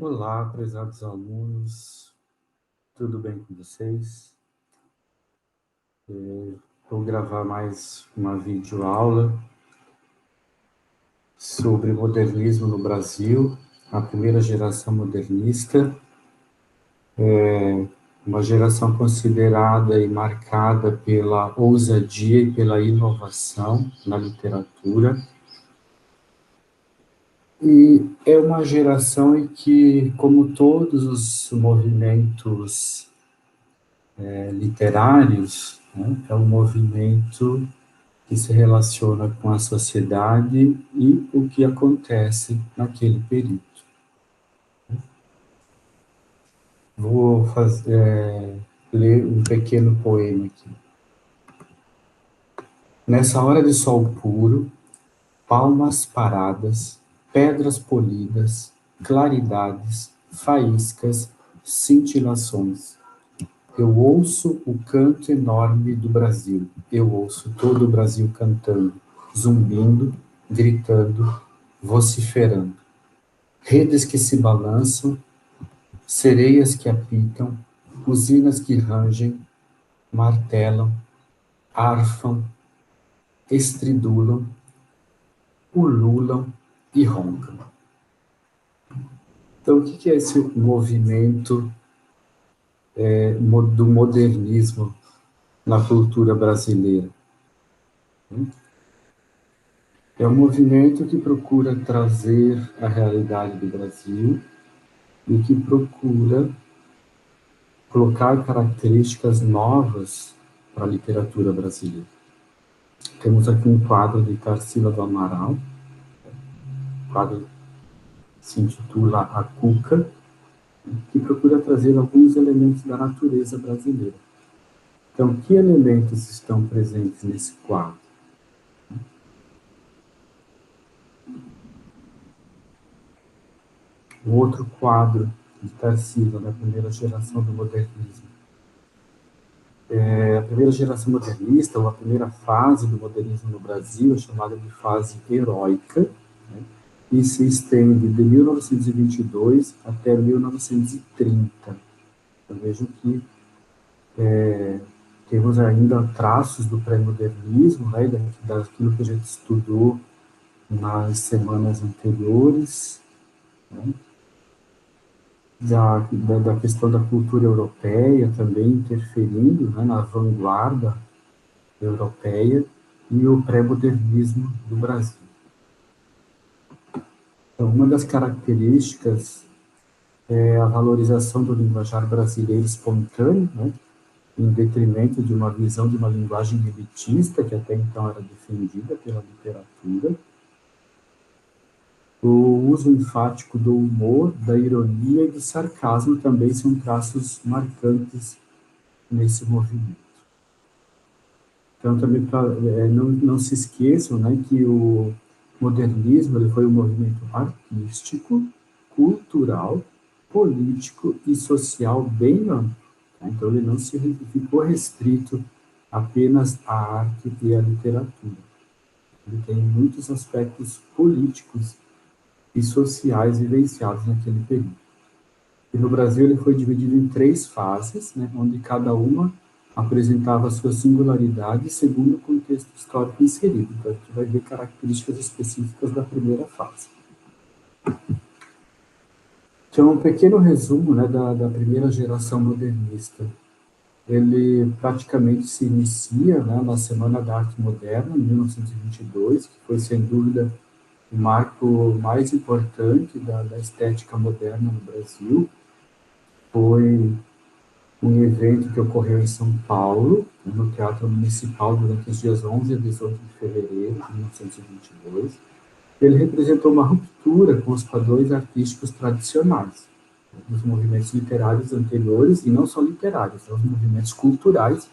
Olá, prezados alunos, tudo bem com vocês? Vou gravar mais uma videoaula sobre modernismo no Brasil, a primeira geração modernista, uma geração considerada e marcada pela ousadia e pela inovação na literatura, e é uma geração em que, como todos os movimentos literários, né, é um movimento que se relaciona com a sociedade e o que acontece naquele período. Vou ler um pequeno poema aqui. Nessa hora de sol puro, palmas paradas, pedras polidas, claridades, faíscas, cintilações. Eu ouço o canto enorme do Brasil. Eu ouço todo o Brasil cantando, zumbindo, gritando, vociferando. Redes que se balançam, sereias que apitam, usinas que rangem, martelam, arfam, estridulam, ululam e roncam. Então, o que é esse movimento do modernismo na cultura brasileira? É um movimento que procura trazer a realidade do Brasil e que procura colocar características novas para a literatura brasileira. Temos aqui um quadro de Tarsila do Amaral, o quadro se intitula A Cuca, que procura trazer alguns elementos da natureza brasileira. Então, que elementos estão presentes nesse quadro? O outro quadro de Tarsila, da primeira geração do modernismo. A primeira geração modernista, ou a primeira fase do modernismo no Brasil, é chamada de fase heróica, né, e se estende de 1922 até 1930. Então, vejam que temos ainda traços do pré-modernismo, né, daquilo que a gente estudou nas semanas anteriores, né, da questão da cultura europeia também interferindo, né, na vanguarda europeia e o pré-modernismo do Brasil. Então, uma das características é a valorização do linguajar brasileiro espontâneo, né, em detrimento de uma visão de uma linguagem elitista, que até então era defendida pela literatura. O uso enfático do humor, da ironia e do sarcasmo também são traços marcantes nesse movimento. Então, também não se esqueçam, né, que o modernismo ele foi um movimento artístico, cultural, político e social bem amplo. Tá? Então, ele não se ficou restrito apenas à arte e à literatura. Ele tem muitos aspectos políticos e sociais vivenciados naquele período. E no Brasil ele foi dividido em 3 fases, né, onde cada uma apresentava sua singularidade segundo o contexto histórico inserido. Então, a gente vai ver características específicas da primeira fase. Então, um pequeno resumo, né, da primeira geração modernista. Ele praticamente se inicia, né, na Semana da Arte Moderna, em 1922, que foi, sem dúvida, o marco mais importante da estética moderna no Brasil. Foi um evento que ocorreu em São Paulo, no Teatro Municipal, durante os dias 11 a 18 de fevereiro de 1922. Ele representou uma ruptura com os padrões artísticos tradicionais dos movimentos literários anteriores, e não só literários, os movimentos culturais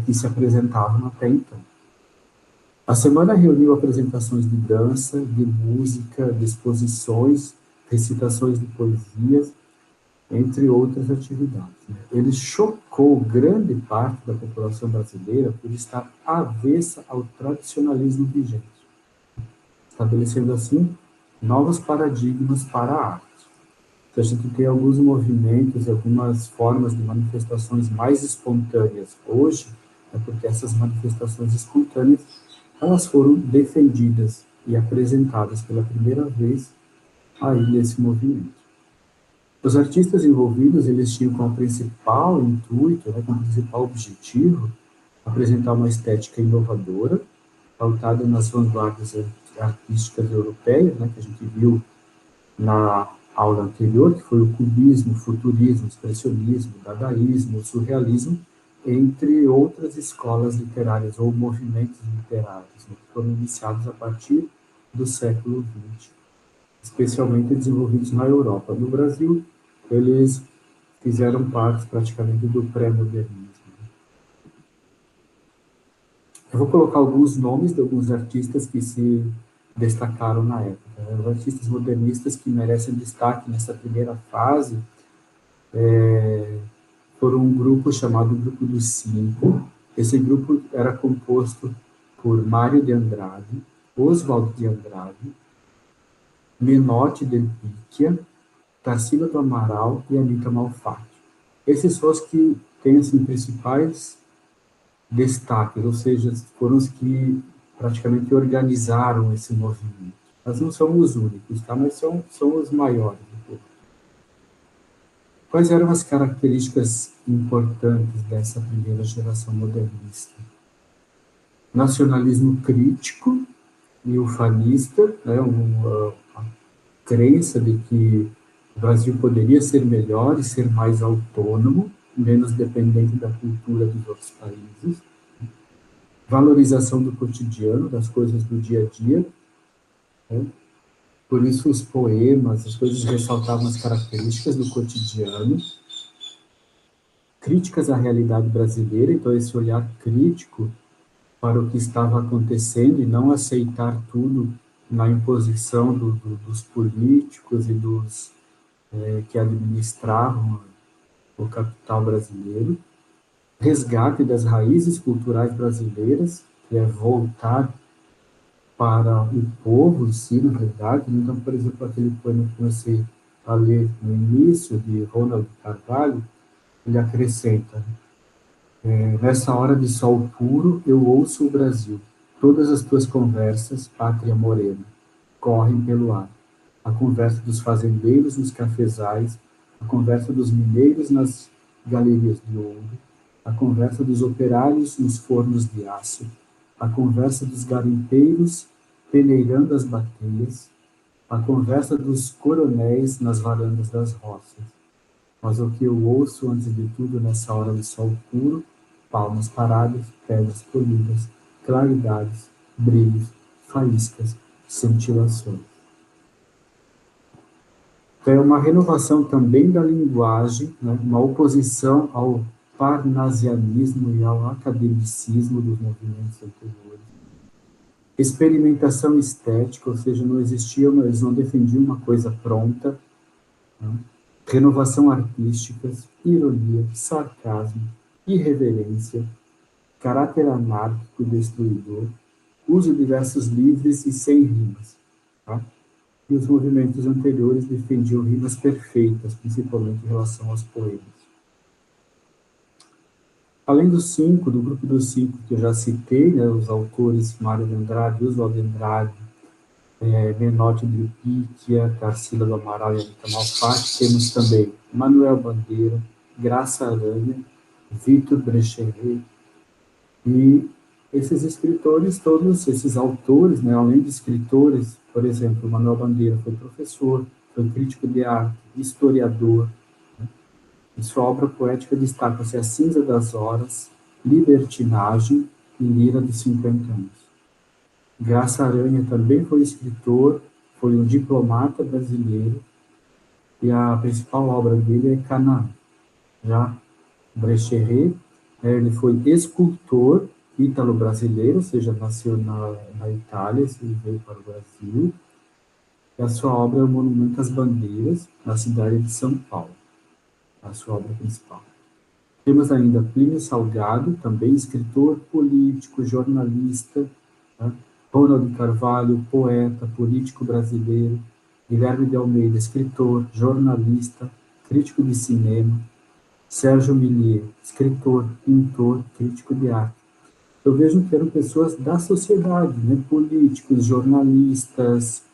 que se apresentavam até então. A semana reuniu apresentações de dança, de música, de exposições, recitações de poesias, entre outras atividades. Ele chocou grande parte da população brasileira por estar avessa ao tradicionalismo vigente, estabelecendo assim novos paradigmas para a arte. Se a gente tem alguns movimentos, algumas formas de manifestações mais espontâneas hoje, é porque essas manifestações espontâneas, elas foram defendidas e apresentadas pela primeira vez aí nesse movimento. Os artistas envolvidos, eles tinham como principal intuito, né, como principal objetivo, apresentar uma estética inovadora, pautada nas vanguardas artísticas europeias, né, que a gente viu na aula anterior, que foi o cubismo, o futurismo, o expressionismo, o dadaísmo, o surrealismo, entre outras escolas literárias ou movimentos literários, né, que foram iniciados a partir do século XX, especialmente desenvolvidos na Europa. No Brasil, eles fizeram parte praticamente do pré-modernismo. Eu vou colocar alguns nomes de alguns artistas que se destacaram na época. Os artistas modernistas que merecem destaque nessa primeira fase foram um grupo chamado Grupo dos Cinco. Esse grupo era composto por Mário de Andrade, Oswald de Andrade, Menotti del Picchia, Tarsila do Amaral e Anita Malfatti. Esses são os que têm assim, principais destaques, ou seja, foram os que praticamente organizaram esse movimento. Mas não são os únicos, tá? Mas são os maiores. Quais eram as características importantes dessa primeira geração modernista? Nacionalismo crítico e ufanista, né? A crença de que o Brasil poderia ser melhor e ser mais autônomo, menos dependente da cultura dos outros países. Valorização do cotidiano, das coisas do dia a dia, né? Por isso os poemas, as coisas ressaltavam as características do cotidiano, críticas à realidade brasileira, então esse olhar crítico para o que estava acontecendo e não aceitar tudo na imposição dos políticos e dos que administravam o capital brasileiro, resgate das raízes culturais brasileiras, que é voltar para o povo em si, na verdade. Então, por exemplo, aquele poema que comecei a ler no início, de Ronald Carvalho, ele acrescenta: nessa hora de sol puro, eu ouço o Brasil. Todas as tuas conversas, pátria morena, correm pelo ar. A conversa dos fazendeiros nos cafezais, a conversa dos mineiros nas galerias de ouro, a conversa dos operários nos fornos de aço, a conversa dos garimpeiros peneirando as bateias, a conversa dos coronéis nas varandas das roças. Mas o que eu ouço, antes de tudo, nessa hora de sol puro, palmas paradas, pedras polidas, claridades, brilhos, faíscas, cintilações. É uma renovação também da linguagem, né, uma oposição ao parnasianismo e ao academicismo dos movimentos anteriores. Experimentação estética, ou seja, não existia, eles não defendiam uma coisa pronta, né? Renovação artística, ironia, sarcasmo, irreverência, caráter anárquico e destruidor, uso de versos livres e sem rimas. Tá? E os movimentos anteriores defendiam rimas perfeitas, principalmente em relação aos poemas. Além dos cinco, do grupo dos cinco que eu já citei, né, os autores Mário de Andrade, Oswald de Andrade, Menotti de Picchia, Tarsila do Amaral e Anita Malfatti, temos também Manuel Bandeira, Graça Aranha, Victor Brecheret, e esses escritores, todos esses autores, né, além de escritores, por exemplo, Manuel Bandeira foi professor, foi crítico de arte, historiador. Em sua obra poética destaca-se A Cinza das Horas, Libertinagem e Lira dos 50 anos. Graça Aranha também foi escritor, foi um diplomata brasileiro, e a principal obra dele é Canaã. Já Brecheret, ele foi escultor ítalo-brasileiro, ou seja, nasceu na Itália e veio para o Brasil. E a sua obra é o Monumento às Bandeiras, na cidade de São Paulo, a sua obra principal. Temos ainda Plínio Salgado, também escritor, político, jornalista, né? Ronald Carvalho, poeta, político brasileiro. Guilherme de Almeida, escritor, jornalista, crítico de cinema. Sérgio Millier, escritor, pintor, crítico de arte. Eu vejo que eram pessoas da sociedade, né? Políticos, jornalistas,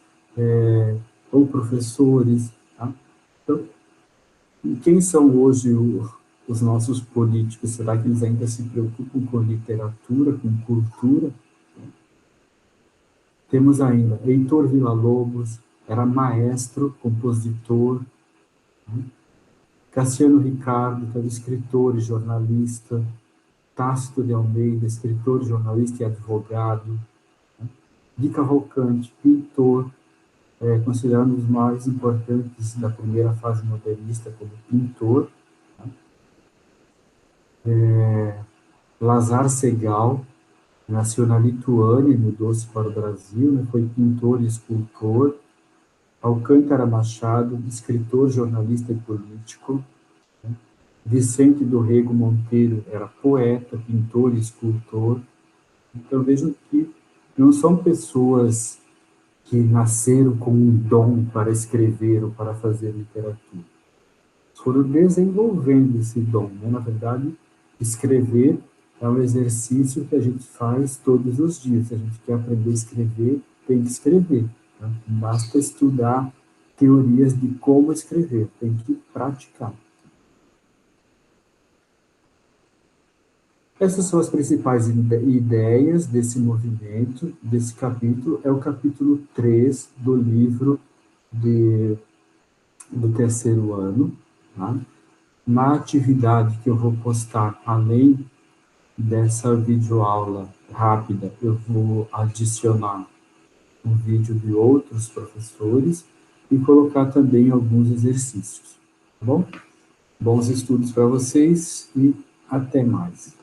ou professores. Tá? Então, e quem são hoje os nossos políticos? Será que eles ainda se preocupam com literatura, com cultura? Temos ainda Heitor Villa-Lobos, era maestro, compositor. Né? Cassiano Ricardo, que era escritor e jornalista. Tácito de Almeida, escritor, jornalista e advogado. Né? Di Cavalcanti, pintor, considerado um dos mais importantes da primeira fase modernista como pintor. Né? Lazar Segal, nasceu na Lituânia e mudou-se para o Brasil, né? Foi pintor e escultor. Alcântara Machado, escritor, jornalista e político. Né? Vicente do Rego Monteiro era poeta, pintor e escultor. Então, vejam que não são pessoas que nasceram com um dom para escrever ou para fazer literatura. Foram desenvolvendo esse dom. Né? Na verdade, escrever é um exercício que a gente faz todos os dias. Se a gente quer aprender a escrever, tem que escrever. Tá? Não basta estudar teorias de como escrever, tem que praticar. Essas são as principais ideias desse movimento, desse capítulo. É o capítulo 3 do livro do terceiro ano. Tá? Na atividade que eu vou postar, além dessa videoaula rápida, eu vou adicionar um vídeo de outros professores e colocar também alguns exercícios. Tá bom? Bons estudos para vocês e até mais.